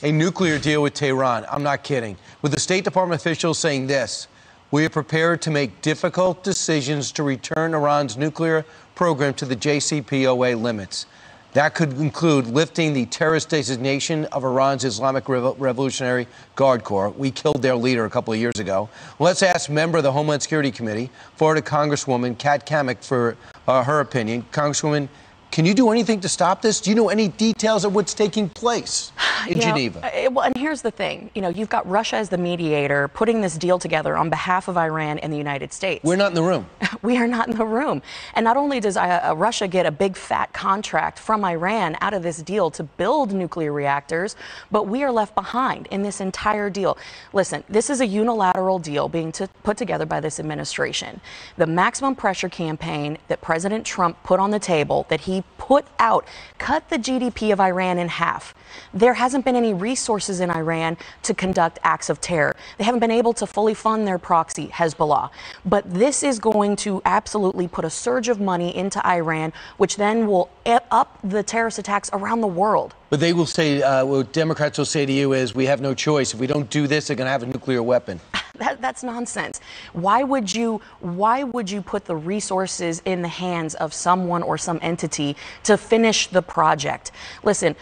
a nuclear deal with Tehran. I'm not kidding. With the State Department officials saying this: we are prepared to make difficult decisions to return Iran's nuclear program to the JCPOA limits. That could include lifting the terrorist designation of Iran's Islamic Revolutionary Guard Corps. We killed their leader a couple of years ago. Let's ask member of the Homeland Security Committee, Florida Congresswoman Cammack, for her opinion. Congresswoman, can you do anything to stop this? Do you know any details of what's taking place in Geneva? Well, and here's the thing. You've got Russia as the mediator putting this deal together on behalf of Iran and the United States. We're not in the room. We are not in the room. And not only does Russia get a big fat contract from Iran out of this deal to build nuclear reactors, but we are left behind in this entire deal. Listen, this is a unilateral deal being put together by this administration. The maximum pressure campaign that President Trump put on the table, that he put out, cut the GDP of Iran in half. There hasn't been any resources in Iran to conduct acts of terror. They haven't been able to fully fund their proxy, Hezbollah. But this is going to absolutely put a surge of money into Iran, which then will up the terrorist attacks around the world. But they will say, what Democrats will say to you is, we have no choice. If we don't do this, they're going to have a nuclear weapon. That's nonsense. Why would you put the resources in the hands of someone or some entity to finish the project? Listen,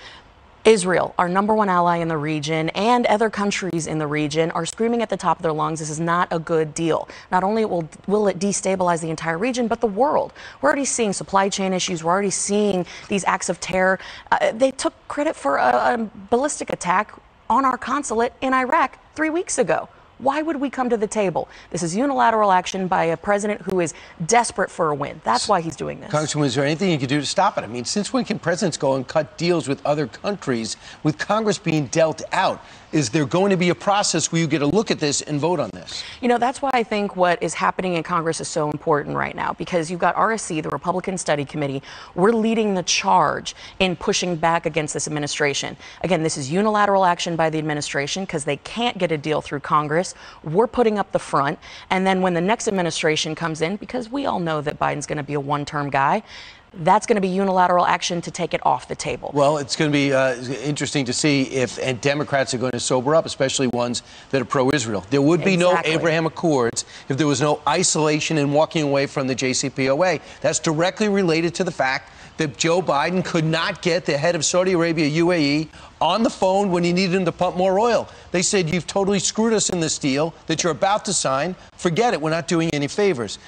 Israel, our #1 ally in the region, and other countries in the region are screaming at the top of their lungs, this is not a good deal. Not only will it destabilize the entire region, but the world. We're already seeing supply chain issues. We're already seeing these acts of terror. They took credit for a ballistic attack on our consulate in Iraq 3 weeks ago. Why would we come to the table? This is unilateral action by a president who is desperate for a win. That's why he's doing this. Congresswoman, is there anything you can do to stop it? I mean, since when can presidents go and cut deals with other countries with Congress being dealt out? Is there going to be a process where you get a look at this and vote on this? That's why I think what is happening in Congress is so important right now, because you've got RSC, the Republican Study Committee. We're leading the charge in pushing back against this administration. Again, this is unilateral action by the administration because they can't get a deal through Congress. We're putting up the front. And then when the next administration comes in, because we all know that Biden's going to be a one-term guy, that's going to be unilateral action to take it off the table. Well, it's going to be interesting to see if Democrats are going to sober up, especially ones that are pro-Israel. There would be no Abraham Accords if there was no isolation and walking away from the JCPOA. That's directly related to the fact that Joe Biden could not get the head of Saudi Arabia, UAE, on the phone when he needed him to pump more oil. They said, you've totally screwed us in this deal that you're about to sign. Forget it. We're not doing you any favors.